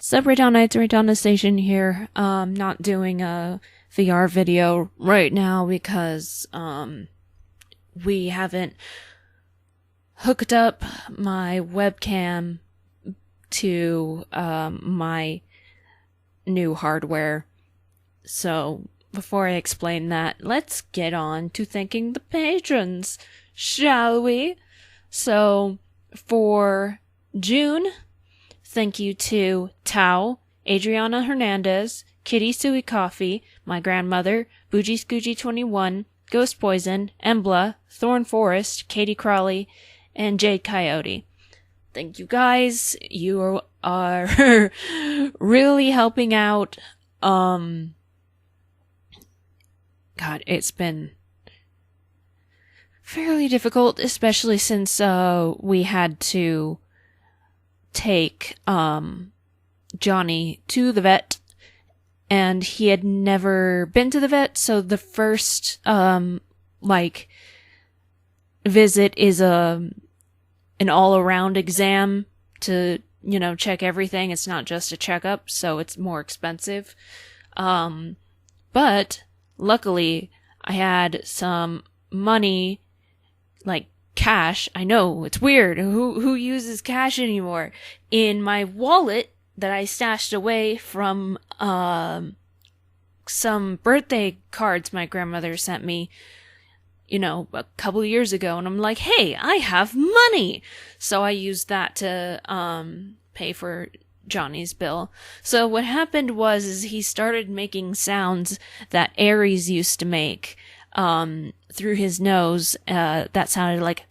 Sup, Reitanna, it's Reitanna Seishin here. Not doing a VR video right now because, we haven't hooked up my webcam to, my new hardware. So, before I explain that, let's get on to thanking the patrons, shall we? So, for June, thank you to Tao, Adriana Hernandez, Kitty Suey Coffee, my grandmother, Bougie Scoogie 21, Ghost Poison, Embla, Thorn Forest, Katie Crawley, and Jade Coyote. Thank you guys. You are really helping out. God, it's been fairly difficult, especially since we had to take Johnny to the vet, and he had never been to the vet, so the first visit is an all-around exam to, check everything. It's not just a checkup, so it's more expensive. But luckily I had some money, like cash. I know, it's weird. Who uses cash anymore? In my wallet that I stashed away from some birthday cards my grandmother sent me, a couple of years ago, and I'm like, hey, I have money! So I used that to pay for Johnny's bill. So what happened is he started making sounds that Aries used to make through his nose that sounded like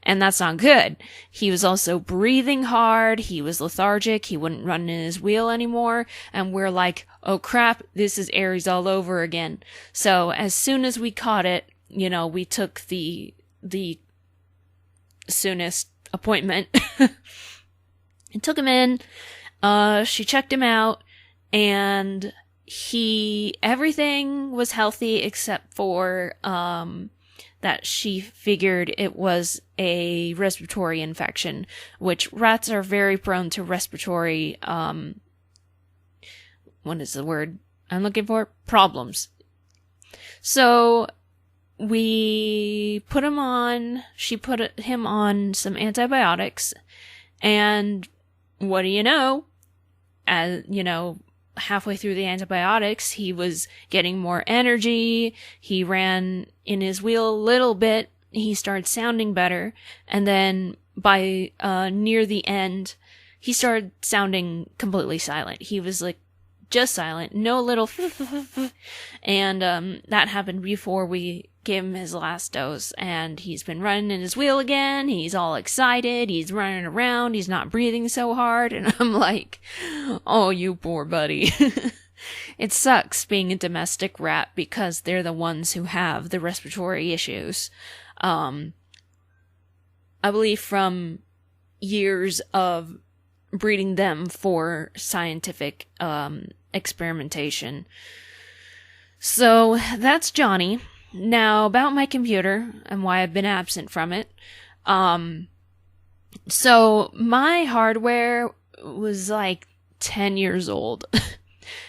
and that's not good. He was also breathing hard, he was lethargic, he wouldn't run in his wheel anymore, and we're like, oh crap, this is Aries all over again. So as soon as we caught it, we took the soonest appointment and took him in. She checked him out, and everything was healthy except for that she figured it was a respiratory infection, which rats are very prone to respiratory, what is the word I'm looking for? Problems. So she put him on some antibiotics, and what do you know? Halfway through the antibiotics, he was getting more energy, he ran in his wheel a little bit, he started sounding better, and then by near the end, he started sounding completely silent. He was like, just silent, no little and that happened before we gave him his last dose, and he's been running in his wheel again, he's all excited, he's running around, he's not breathing so hard, and I'm like, oh, you poor buddy. It sucks being a domestic rat because they're the ones who have the respiratory issues. I believe from years of breeding them for scientific experimentation. So that's Johnny. Now, about my computer and why I've been absent from it. So my hardware was like 10 years old.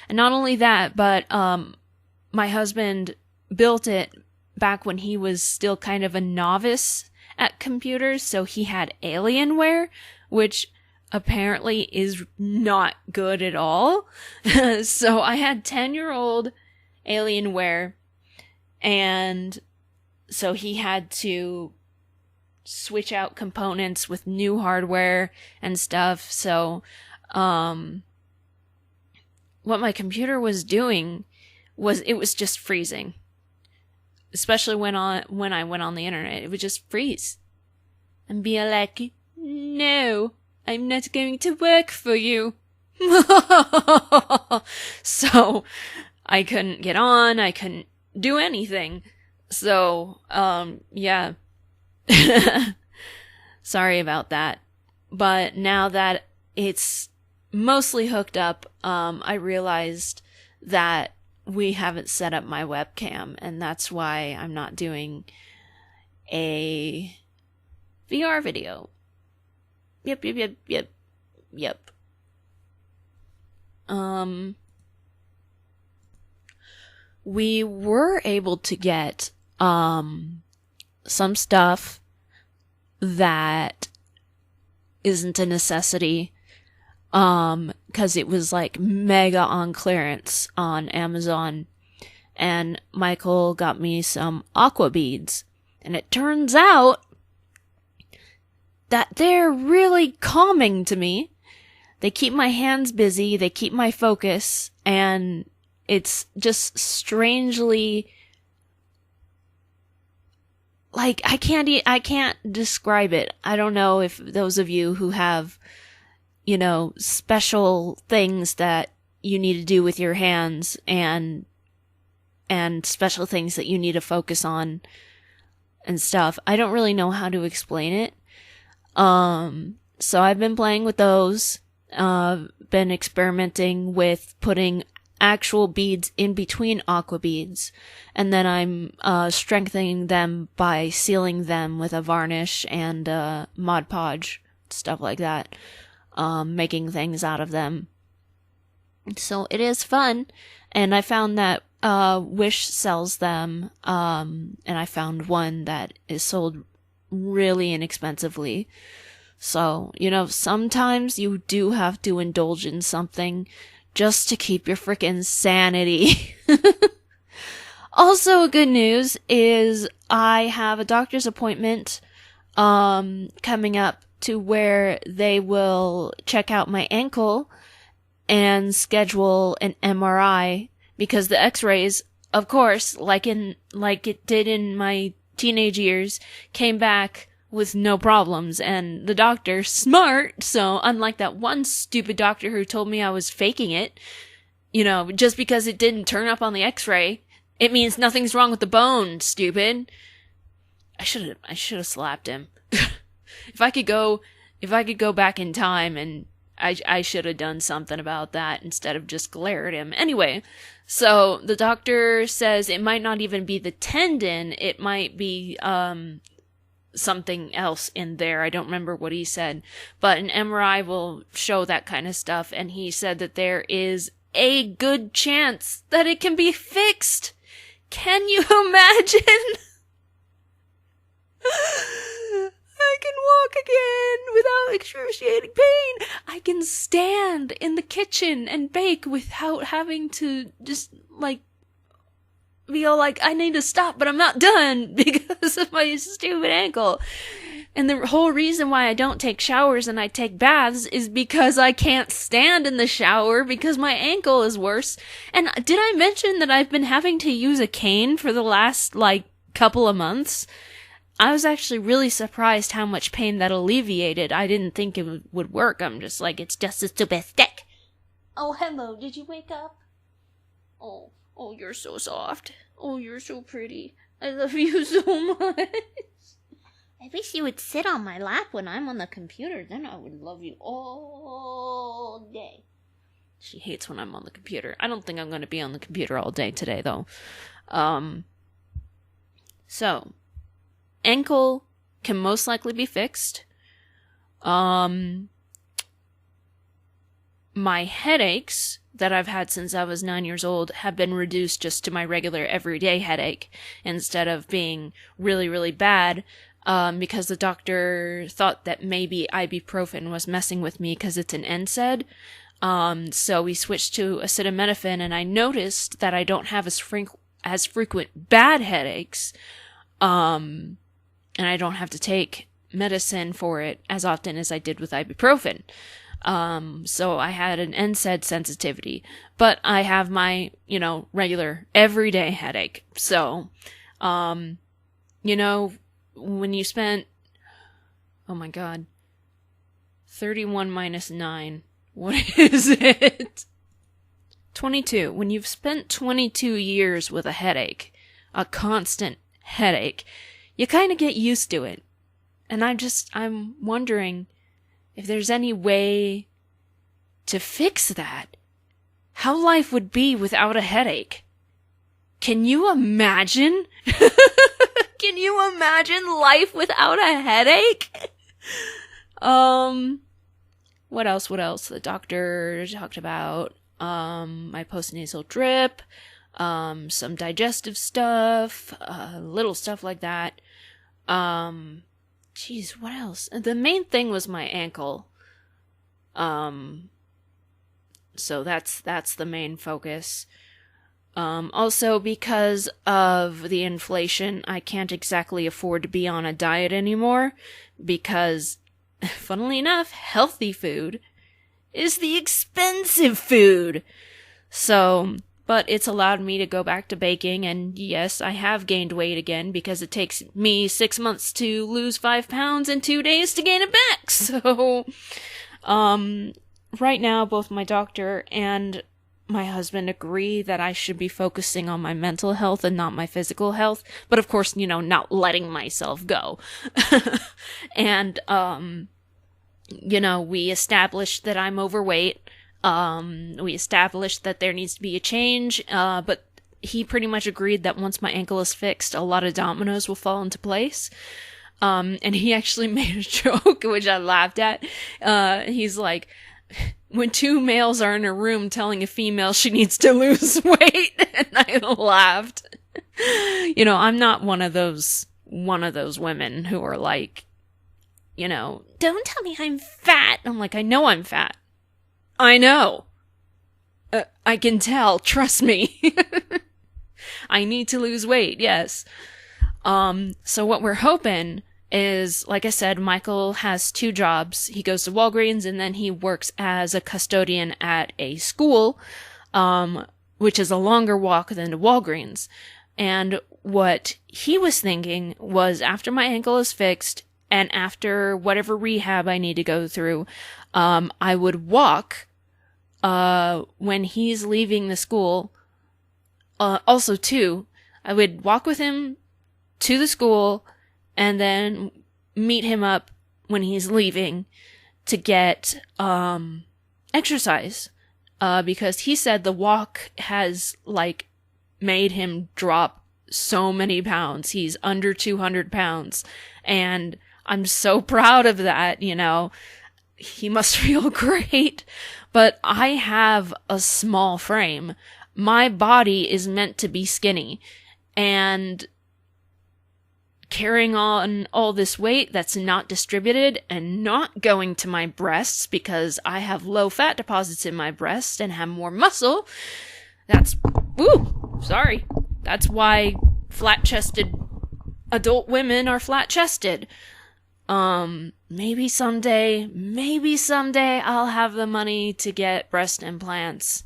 And not only that, but my husband built it back when he was still kind of a novice at computers, so he had Alienware, which apparently is not good at all. So I had 10-year-old Alienware, and so he had to switch out components with new hardware and stuff. So what my computer was doing was it was just freezing. Especially when I went on the internet, it would just freeze and be like, no, I'm not going to work for you. So I couldn't get on, I couldn't do anything. So, yeah. Sorry about that. But now that it's mostly hooked up, I realized that we haven't set up my webcam, and that's why I'm not doing a VR video. Yep. Yep. We were able to get, some stuff that isn't a necessity, cause it was like mega on clearance on Amazon, and Michael got me some aqua beads, and it turns out that they're really calming to me. They keep my hands busy, they keep my focus, and it's just strangely, like, I can't describe it. I don't know if those of you who have, special things that you need to do with your hands and special things that you need to focus on and stuff. I don't really know how to explain it. So I've been playing with those, been experimenting with putting actual beads in between aqua beads, and then I'm strengthening them by sealing them with a varnish and Mod Podge, stuff like that, making things out of them. So it is fun, and I found that Wish sells them, and I found one that is sold really inexpensively. So, sometimes you do have to indulge in something just to keep your frickin' sanity. Also, good news is I have a doctor's appointment coming up to where they will check out my ankle and schedule an MRI, because the x-rays, of course, like it did in my teenage years, came back with no problems, and the doctor, smart, so unlike that one stupid doctor who told me I was faking it, just because it didn't turn up on the x-ray, it means nothing's wrong with the bone, stupid. I should have slapped him. If I could go back in time, and I should have done something about that instead of just glare at him. Anyway, so the doctor says it might not even be the tendon, it might be, something else in there. I don't remember what he said, but an MRI will show that kind of stuff, and he said that there is a good chance that it can be fixed. Can you imagine? I can walk again without excruciating pain. I can stand in the kitchen and bake without having to just, feel like I need to stop, but I'm not done because of my stupid ankle. And the whole reason why I don't take showers and I take baths is because I can't stand in the shower because my ankle is worse. And did I mention that I've been having to use a cane for the last, couple of months? I was actually really surprised how much pain that alleviated. I didn't think it would work. I'm just like, it's just a stupid stick. Oh, hello, did you wake up? Oh, you're so soft. Oh, you're so pretty. I love you so much. I wish you would sit on my lap when I'm on the computer. Then I would love you all day. She hates when I'm on the computer. I don't think I'm going to be on the computer all day today, though. So, ankle can most likely be fixed. My headaches that I've had since I was 9 years old have been reduced just to my regular everyday headache instead of being really, really bad, because the doctor thought that maybe ibuprofen was messing with me because it's an NSAID. So we switched to acetaminophen, and I noticed that I don't have as frequent bad headaches, and I don't have to take medicine for it as often as I did with ibuprofen. So I had an NSAID sensitivity, but I have my, regular everyday headache. So, when you spent, oh my God, 31 minus 9, what is it? 22. When you've spent 22 years with a headache, a constant headache, you kind of get used to it. And I'm wondering if there's any way to fix that. How life would be without a headache. Can you imagine? Can you imagine life without a headache? Well, What else? The doctor talked about my postnasal drip, some digestive stuff, little stuff like that. Geez, what else? The main thing was my ankle. So that's the main focus. Also, because of the inflation, I can't exactly afford to be on a diet anymore, because, funnily enough, healthy food is the expensive food. So, but it's allowed me to go back to baking, and yes, I have gained weight again, because it takes me 6 months to lose 5 pounds and 2 days to gain it back. So, right now, both my doctor and my husband agree that I should be focusing on my mental health and not my physical health. But of course, not letting myself go. And, we established that I'm overweight. We established that there needs to be a change. But he pretty much agreed that once my ankle is fixed, a lot of dominoes will fall into place. And he actually made a joke, which I laughed at. He's like, when 2 males are in a room telling a female she needs to lose weight, and I laughed. I'm not one of those women who are like, don't tell me I'm fat. I'm like, I know I'm fat. I know. I can tell. Trust me. I need to lose weight. Yes. So what we're hoping is, like I said, Michael has 2 jobs. He goes to Walgreens, and then he works as a custodian at a school, which is a longer walk than to Walgreens. And what he was thinking was, after my ankle is fixed, and after whatever rehab I need to go through, I would walk, when he's leaving the school. Also, too, I would walk with him to the school, and then meet him up when he's leaving to get exercise. Because he said the walk has, made him drop so many pounds. He's under 200 pounds. And I'm so proud of that, He must feel great. But I have a small frame. My body is meant to be skinny. And carrying on all this weight that's not distributed and not going to my breasts, because I have low fat deposits in my breasts and have more muscle. That's why flat-chested adult women are flat-chested. Maybe someday I'll have the money to get breast implants.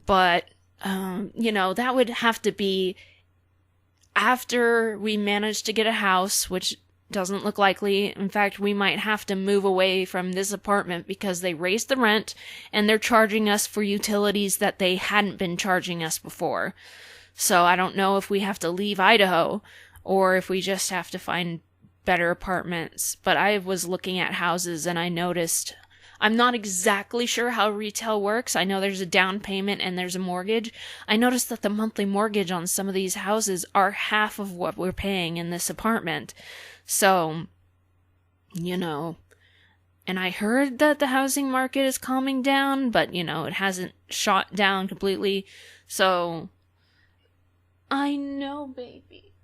But, that would have to be after we manage to get a house, which doesn't look likely. In fact, we might have to move away from this apartment because they raised the rent and they're charging us for utilities that they hadn't been charging us before. So I don't know if we have to leave Idaho or if we just have to find better apartments. But I was looking at houses and I noticed, I'm not exactly sure how retail works. I know there's a down payment and there's a mortgage. I noticed that the monthly mortgage on some of these houses are half of what we're paying in this apartment. So, and I heard that the housing market is calming down, but, it hasn't shot down completely. So, I know, baby.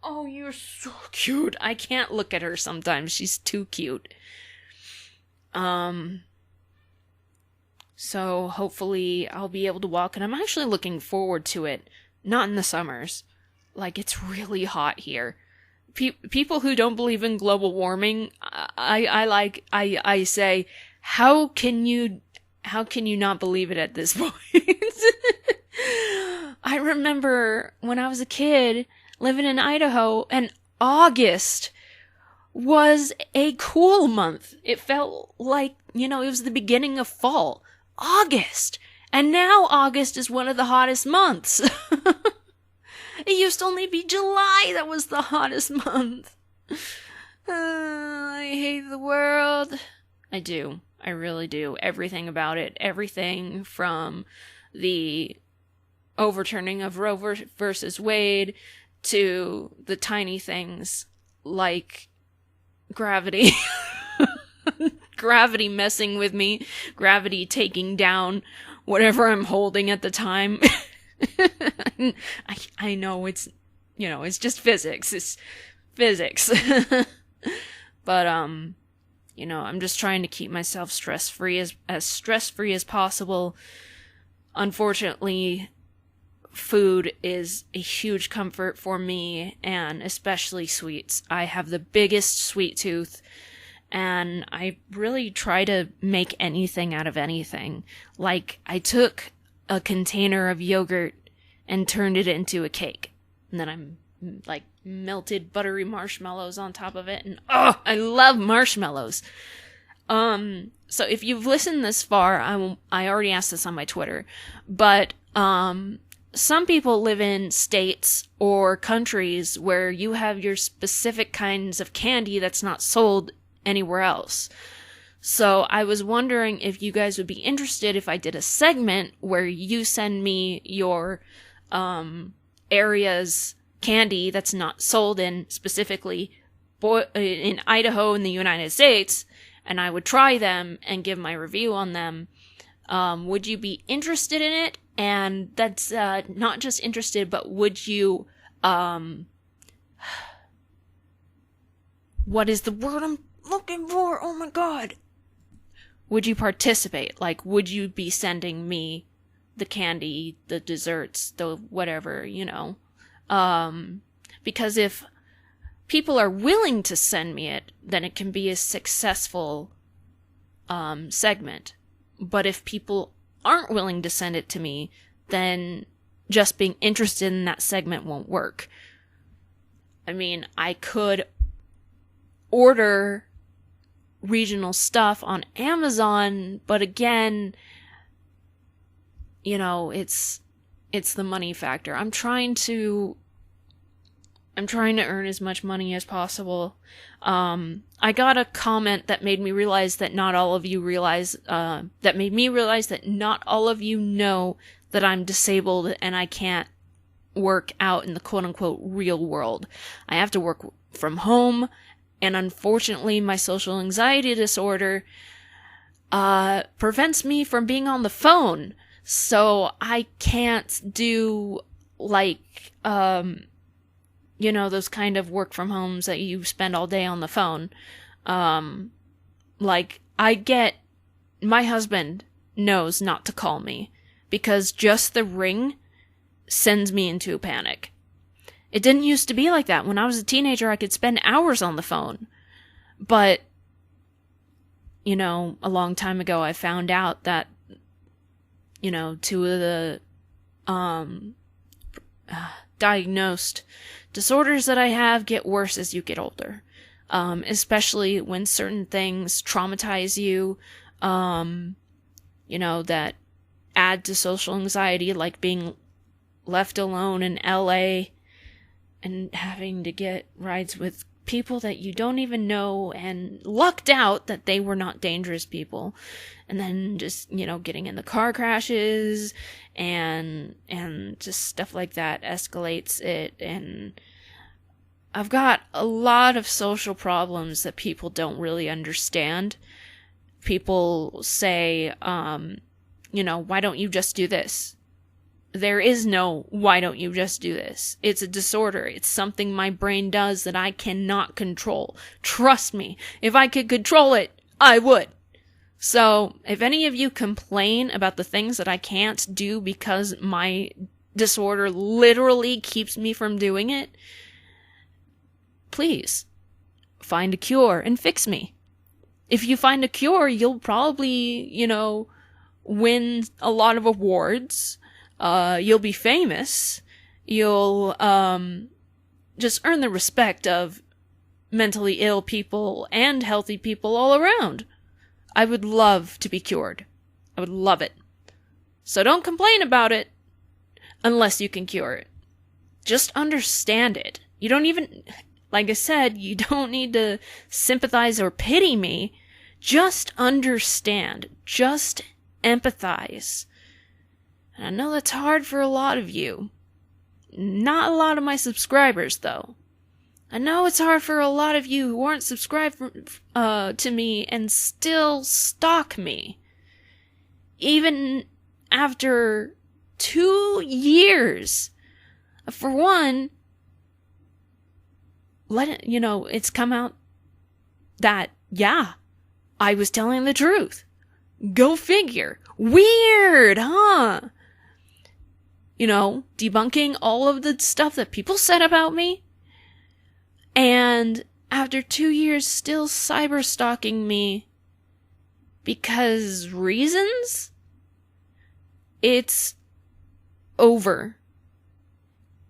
Oh, you're so cute. I can't look at her sometimes. She's too cute. So hopefully I'll be able to walk, and I'm actually looking forward to it. Not in the summers. It's really hot here. People who don't believe in global warming, I say, how can you not believe it at this point? I remember when I was a kid living in Idaho, and August was a cool month. It felt like, it was the beginning of fall. August! And now August is one of the hottest months. It used to only be July that was the hottest month. I hate the world. I do. I really do. Everything about it. Everything from the overturning of Roe versus Wade to the tiny things like gravity. gravity messing with me, gravity taking down whatever I'm holding at the time. I know it's, it's just physics. It's physics. But, I'm just trying to keep myself stress-free as stress-free as possible. Unfortunately, food is a huge comfort for me, and especially sweets. I have the biggest sweet tooth, and I really try to make anything out of anything. Like, I took a container of yogurt and turned it into a cake. And then I'm, melted buttery marshmallows on top of it, and I love marshmallows. So if you've listened this far, I already asked this on my Twitter, but, some people live in states or countries where you have your specific kinds of candy that's not sold anywhere else. So I was wondering if you guys would be interested if I did a segment where you send me your area's candy that's not sold in specifically in Idaho in the United States, and I would try them and give my review on them. Would you be interested in it? And that's not just interested, but would you, what is the word I'm looking for? Oh my god. Would you participate? Like, would you be sending me the candy, the desserts, the whatever, because if people are willing to send me it, then it can be a successful, segment. But if people aren't willing to send it to me, then just being interested in that segment won't work. I mean, I could order regional stuff on Amazon, but again, it's the money factor. I'm trying to earn as much money as possible. I got a comment that made me realize that not all of you know that I'm disabled and I can't work out in the quote-unquote real world. I have to work from home, and unfortunately my social anxiety disorder prevents me from being on the phone. So I can't do, those kind of work from homes that you spend all day on the phone. My husband knows not to call me because just the ring sends me into a panic. It didn't used to be like that. When I was a teenager, I could spend hours on the phone. But, a long time ago, I found out that, two of the, diagnosed disorders that I have get worse as you get older. Especially when certain things traumatize you, that add to social anxiety, like being left alone in LA and having to get rides with people that you don't even know and lucked out that they were not dangerous people. And then just, getting in the car crashes and just stuff like that escalates it. And I've got a lot of social problems that people don't really understand. People say, why don't you just do this? There is no, why don't you just do this? It's a disorder. It's something my brain does that I cannot control. Trust me, if I could control it, I would. So, if any of you complain about the things that I can't do because my disorder literally keeps me from doing it, please, find a cure and fix me. If you find a cure, you'll probably, win a lot of awards. You'll be famous. You'll, just earn the respect of mentally ill people and healthy people all around. I would love to be cured. I would love it. So don't complain about it unless you can cure it. Just understand it. You don't even, like I said, you don't need to sympathize or pity me. Just understand. Just empathize. And I know that's hard for a lot of you. Not a lot of my subscribers, though. I know it's hard for a lot of you who aren't subscribed to me and still stalk me. Even after 2 years. For one, it's come out that, yeah, I was telling the truth. Go figure. Weird, huh? Debunking all of the stuff that people said about me. And after 2 years, still cyber stalking me because reasons? It's over.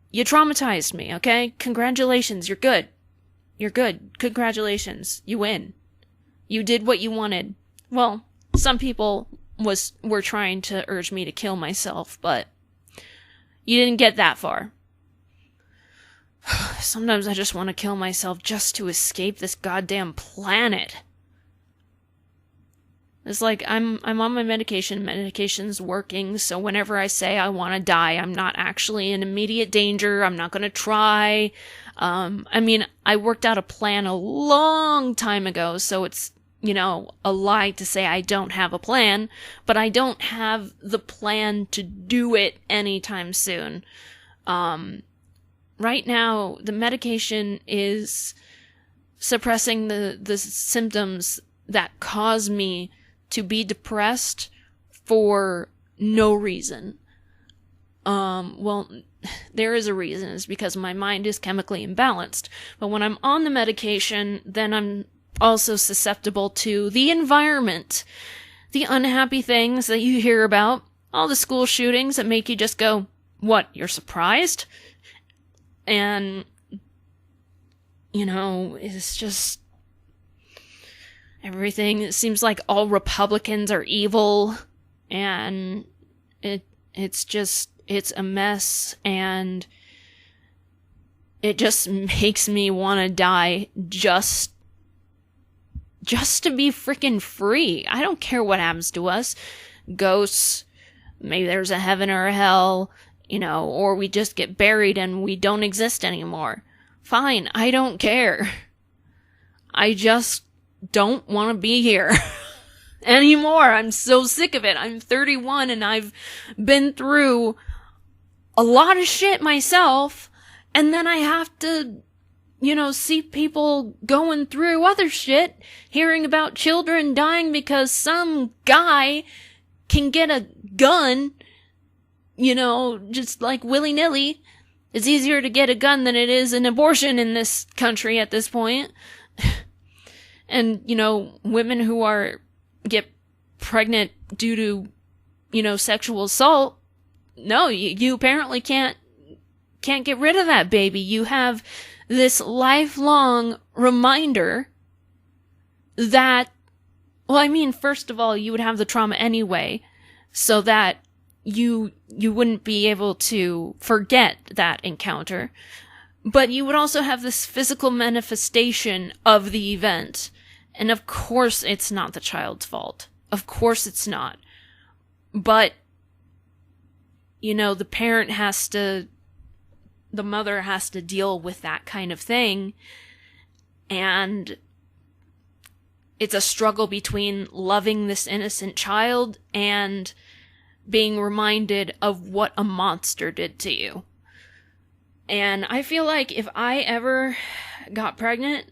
You traumatized me, okay? Congratulations, you're good. You're good. Congratulations. You win. You did what you wanted. Well, some people were trying to urge me to kill myself, but you didn't get that far. Sometimes I just want to kill myself just to escape this goddamn planet. It's like I'm on my medication. Medication's working, so whenever I say I want to die, I'm not actually in immediate danger. I'm not going to try. I worked out a plan a long time ago, so it's, a lie to say I don't have a plan, but I don't have the plan to do it anytime soon. Right now, the medication is suppressing the symptoms that cause me to be depressed for no reason. There is a reason. It's because my mind is chemically imbalanced. But when I'm on the medication, then I'm also susceptible to the environment, the unhappy things that you hear about, all the school shootings that make you just go, what, you're surprised? And, it's just everything. It seems like all Republicans are evil, and it's a mess, and it just makes me want to die just to be freaking free. I don't care what happens to us. Ghosts, maybe there's a heaven or a hell, or we just get buried and we don't exist anymore. Fine, I don't care. I just don't want to be here anymore. I'm so sick of it. I'm 31 and I've been through a lot of shit myself, and then I have to, see people going through other shit, hearing about children dying because some guy can get a gun, just like willy-nilly. It's easier to get a gun than it is an abortion in this country at this point. And, women who get pregnant due to, sexual assault, no, you apparently can't get rid of that baby. You have this lifelong reminder that, first of all, you would have the trauma anyway, so that you wouldn't be able to forget that encounter. But you would also have this physical manifestation of the event. And of course it's not the child's fault. Of course it's not. But, the mother has to deal with that kind of thing. And it's a struggle between loving this innocent child and being reminded of what a monster did to you. And I feel like if I ever got pregnant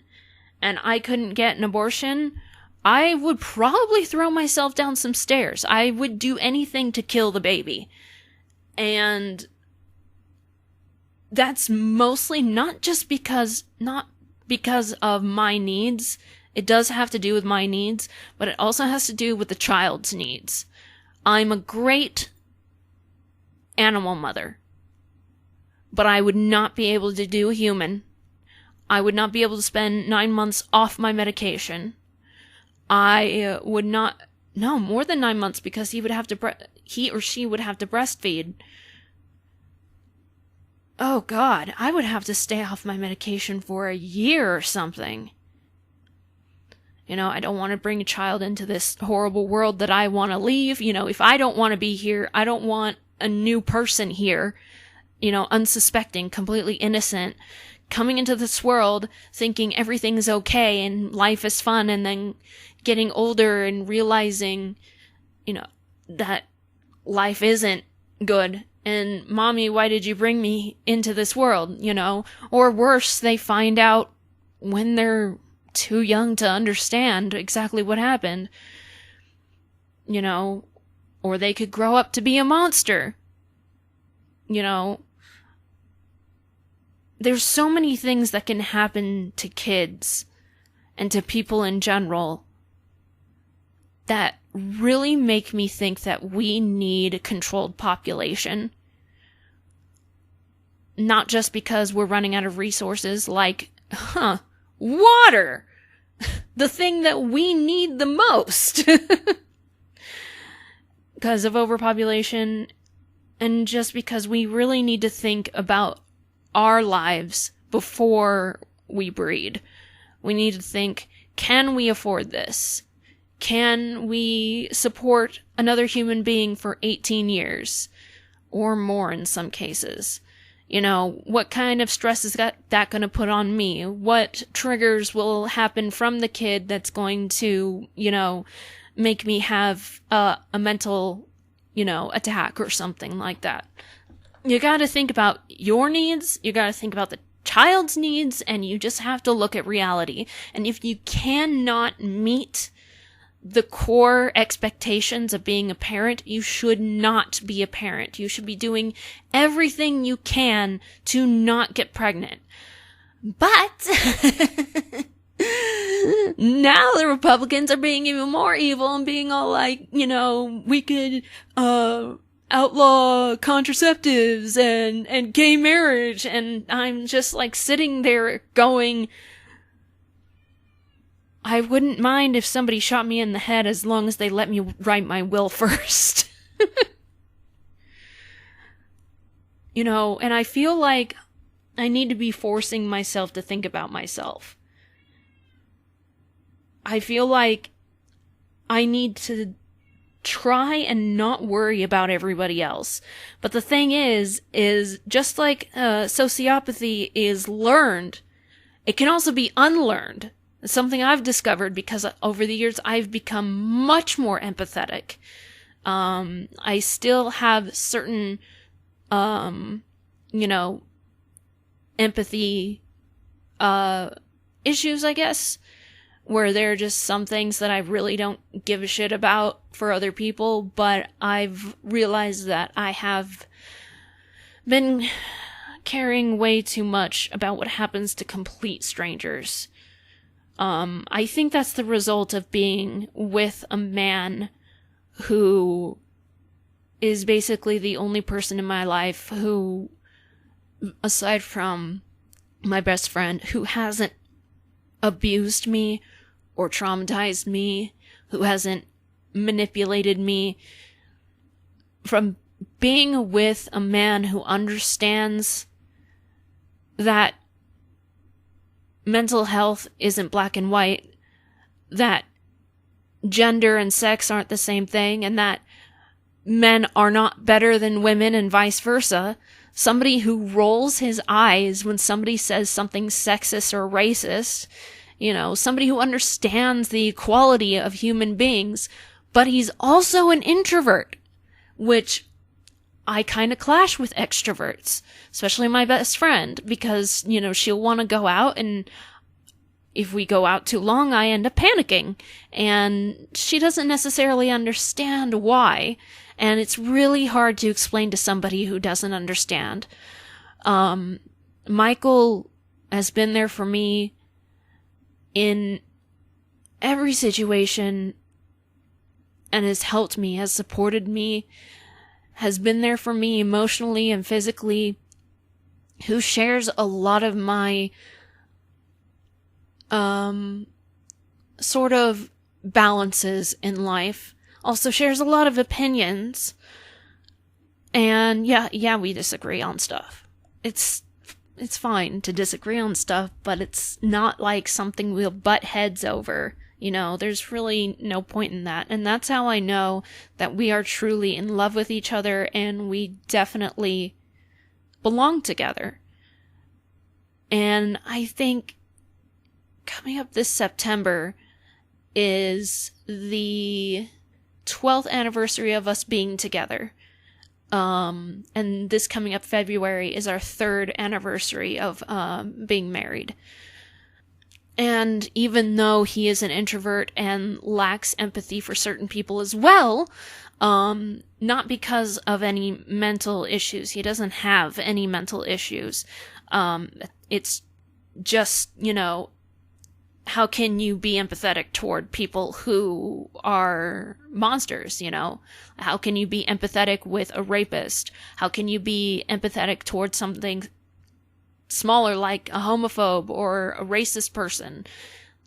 and I couldn't get an abortion, I would probably throw myself down some stairs. I would do anything to kill the baby. And that's mostly not because of my needs. It does have to do with my needs, but it also has to do with the child's needs. I'm a great animal mother, but I would not be able to do a human. I would not be able to spend 9 months off my medication. I would not, no, more than 9 months, because he or she would have to breastfeed. Oh God, I would have to stay off my medication for a year or something. I don't want to bring a child into this horrible world that I want to leave. If I don't want to be here, I don't want a new person here, unsuspecting, completely innocent, coming into this world thinking everything's okay and life is fun, and then getting older and realizing, that life isn't good. And mommy, why did you bring me into this world? Or worse, they find out when they're too young to understand exactly what happened. Or they could grow up to be a monster. There's so many things that can happen to kids and to people in general that really make me think that we need a controlled population. Not just because we're running out of resources, like, water! The thing that we need the most! Because of overpopulation, and just because we really need to think about our lives before we breed. We need to think, can we afford this? Can we support another human being for 18 years? Or more in some cases. What kind of stress is that going to put on me? What triggers will happen from the kid that's going to, make me have a mental, attack or something like that? You gotta think about your needs, you gotta think about the child's needs, and you just have to look at reality. And if you cannot meet the core expectations of being a parent, you should not be a parent. You should be doing everything you can to not get pregnant. But now the Republicans are being even more evil and being all like, we could outlaw contraceptives and gay marriage, and I'm just like sitting there going, I wouldn't mind if somebody shot me in the head as long as they let me write my will first. And I feel like I need to be forcing myself to think about myself. I feel like I need to try and not worry about everybody else. But the thing is just like sociopathy is learned, it can also be unlearned. It's something I've discovered because over the years I've become much more empathetic. I still have certain, empathy issues, I guess, where there are just some things that I really don't give a shit about for other people, but I've realized that I have been caring way too much about what happens to complete strangers. I think that's the result of being with a man who is basically the only person in my life who, aside from my best friend, who hasn't abused me or traumatized me, who hasn't manipulated me. From being with a man who understands that mental health isn't black and white, that gender and sex aren't the same thing, and that men are not better than women and vice versa. Somebody who rolls his eyes when somebody says something sexist or racist, somebody who understands the equality of human beings, but he's also an introvert, which I kind of clash with extroverts, especially my best friend, because, she'll want to go out, and if we go out too long, I end up panicking, and she doesn't necessarily understand why, and it's really hard to explain to somebody who doesn't understand. Michael has been there for me in every situation, and has helped me, has supported me, has been there for me emotionally and physically, who shares a lot of my sort of balances in life, also shares a lot of opinions, and yeah, we disagree on stuff. It's fine to disagree on stuff, but it's not like something we'll butt heads over. There's really no point in that. And that's how I know that we are truly in love with each other and we definitely belong together. And I think coming up this September is the 12th anniversary of us being together. And this coming up February is our 3rd anniversary of being married. And even though he is an introvert and lacks empathy for certain people as well, not because of any mental issues. He doesn't have any mental issues. It's just, how can you be empathetic toward people who are monsters, How can you be empathetic with a rapist? How can you be empathetic towards something smaller like a homophobe or a racist person?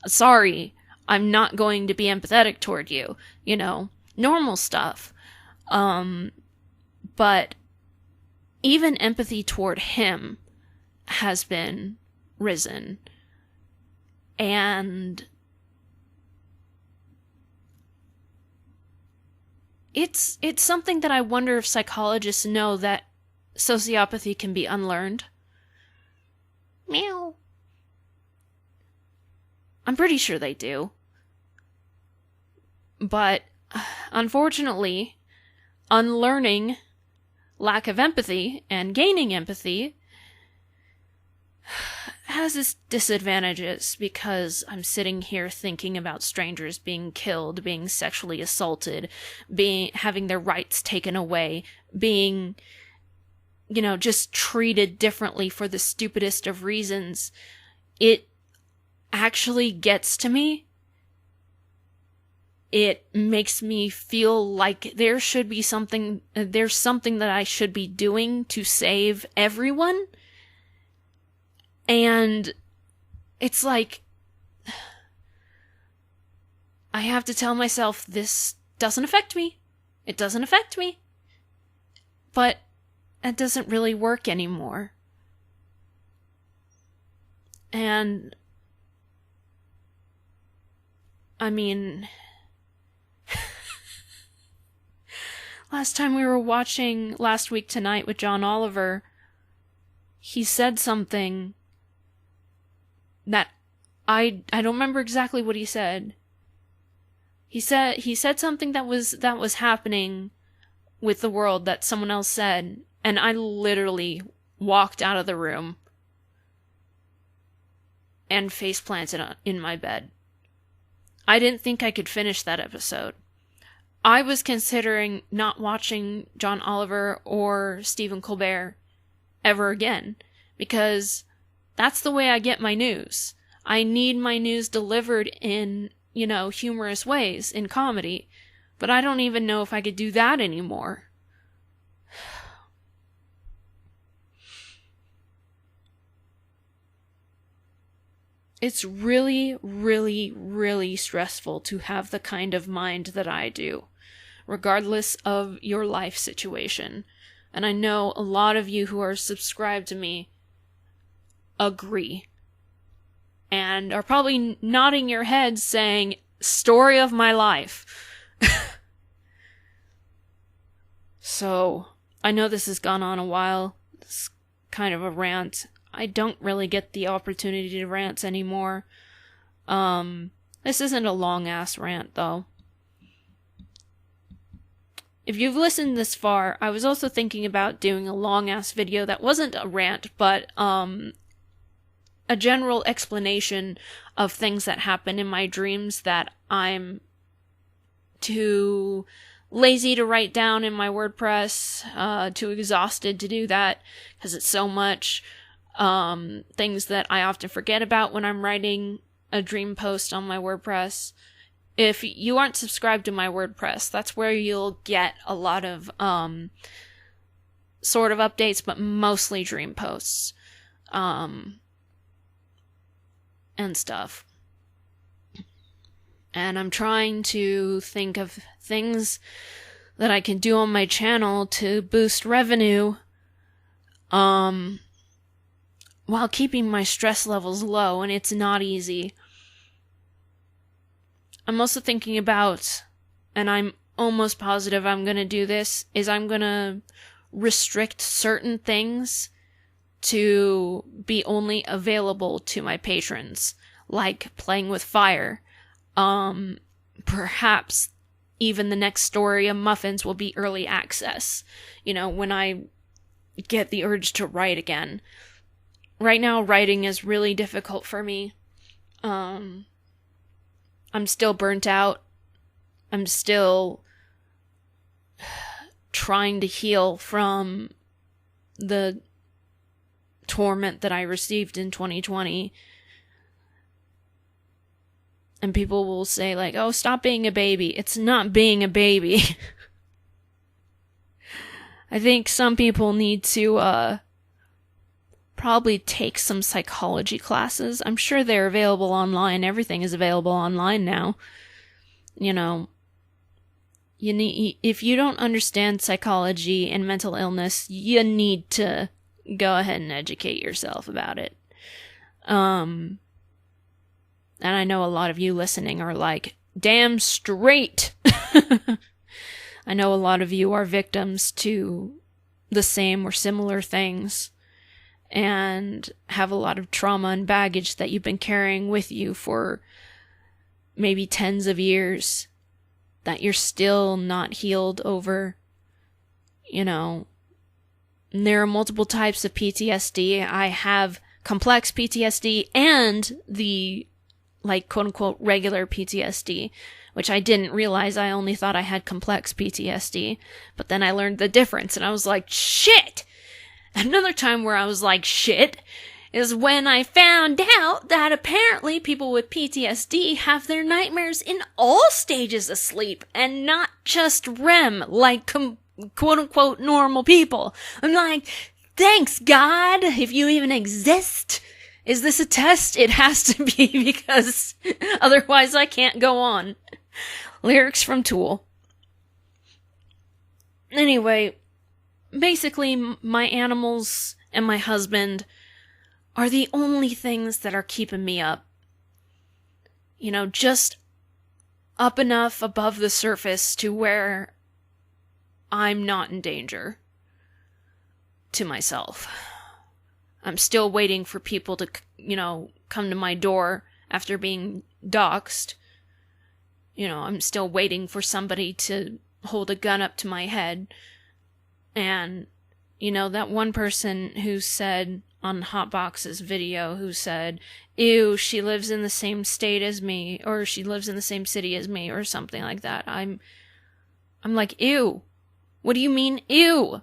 Sorry, I'm not going to be empathetic toward you, normal stuff. But even empathy toward him has been risen. And it's something that I wonder if psychologists know, that sociopathy can be unlearned. Meow. I'm pretty sure they do. But unfortunately, unlearning lack of empathy and gaining empathy has its disadvantages, because I'm sitting here thinking about strangers being killed, being sexually assaulted, having their rights taken away, being just treated differently for the stupidest of reasons. It actually gets to me. It makes me feel like there's something that I should be doing to save everyone. And it's like, I have to tell myself, this doesn't affect me. It doesn't affect me. But that doesn't really work anymore. And I mean, last time we were watching Last Week Tonight with John Oliver, he said something that I don't remember exactly what he said. He said something that was happening with the world that someone else said, and I literally walked out of the room and face planted in my bed. I didn't think I could finish that episode. I was considering not watching John Oliver or Stephen Colbert ever again, because that's the way I get my news. I need my news delivered in, humorous ways, in comedy, but I don't even know if I could do that anymore. It's really, really, really stressful to have the kind of mind that I do, regardless of your life situation. And I know a lot of you who are subscribed to me agree. And are probably nodding your heads saying, story of my life. So, I know this has gone on a while. It's kind of a rant. I don't really get the opportunity to rant anymore. This isn't a long-ass rant, though. If you've listened this far, I was also thinking about doing a long-ass video that wasn't a rant, but, a general explanation of things that happen in my dreams that I'm too lazy to write down in my WordPress, too exhausted to do that, because it's so much. Things that I often forget about when I'm writing a dream post on my WordPress. If you aren't subscribed to my WordPress, that's where you'll get a lot of, sort of updates, but mostly dream posts, and stuff. And I'm trying to think of things that I can do on my channel to boost revenue, while keeping my stress levels low, and it's not easy. I'm also thinking about, and I'm almost positive I'm gonna do this, is I'm gonna restrict certain things to be only available to my patrons, like playing with fire. Perhaps even the next story of Muffins will be early access, when I get the urge to write again. Right now, writing is really difficult for me. I'm still burnt out. I'm still trying to heal from the torment that I received in 2020. And people will say, like, oh, stop being a baby. It's not being a baby. I think some people need to, probably take some psychology classes. I'm sure they're available online. Everything is available online now. If you don't understand psychology and mental illness, you need to go ahead and educate yourself about it. And I know a lot of you listening are like, damn straight. I know a lot of you are victims to the same or similar things and have a lot of trauma and baggage that you've been carrying with you for maybe tens of years that you're still not healed over. And there are multiple types of PTSD. I have complex PTSD and the quote unquote regular PTSD, which I didn't realize. I only thought I had complex PTSD, but then I learned the difference and I was like, shit! Another time where I was like, shit, is when I found out that apparently people with PTSD have their nightmares in all stages of sleep and not just REM, like quote unquote normal people. I'm like, thanks God, if you even exist. Is this a test? It has to be, because otherwise I can't go on. Lyrics from Tool. Anyway, basically my animals and my husband are the only things that are keeping me up. Just up enough above the surface to where I'm not in danger to myself. I'm still waiting for people to, come to my door after being doxxed. I'm still waiting for somebody to hold a gun up to my head. And, that one person who said on Hotbox's video, who said, ew, she lives in the same state as me, or she lives in the same city as me, or something like that. I'm like, ew. What do you mean, ew?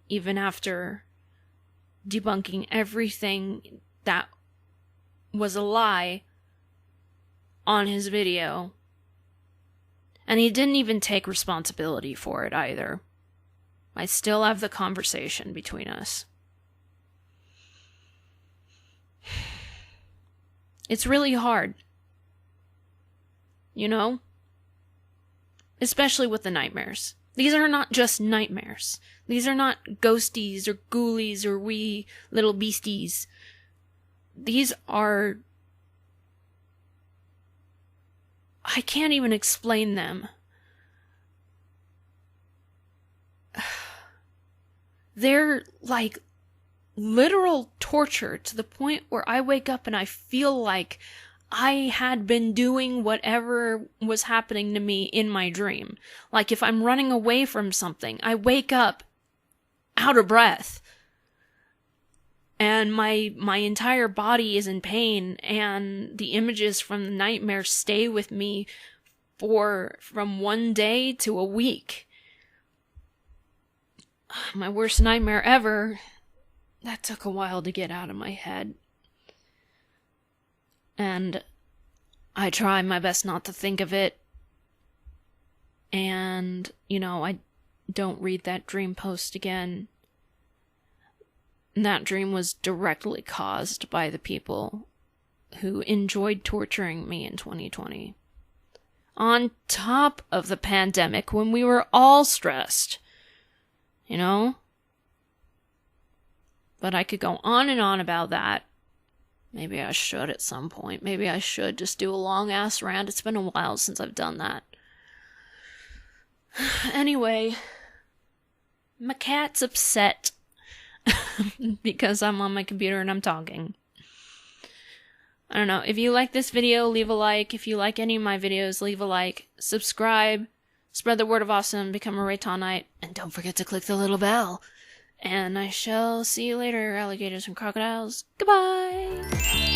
Even after debunking everything that was a lie on his video. And he didn't even take responsibility for it either. I still have the conversation between us. It's really hard. Especially with the nightmares. These are not just nightmares. These are not ghosties or ghoulies or wee little beasties. These are... I can't even explain them. They're like literal torture to the point where I wake up and I feel like I had been doing whatever was happening to me in my dream. Like if I'm running away from something, I wake up out of breath. And my entire body is in pain, and the images from the nightmare stay with me from one day to a week. My worst nightmare ever. That took a while to get out of my head. And I try my best not to think of it. And, I don't read that dream post again. That dream was directly caused by the people who enjoyed torturing me in 2020. On top of the pandemic, when we were all stressed. But I could go on and on about that. Maybe I should at some point. Maybe I should just do a long-ass rant. It's been a while since I've done that. Anyway, My cat's upset because I'm on my computer and I'm talking. I don't know. If you like this video, leave a like. If you like any of my videos, leave a like. Subscribe. Spread the word of awesome. Become a Reitannite. And don't forget to click the little bell. And I shall see you later, alligators and crocodiles. Goodbye!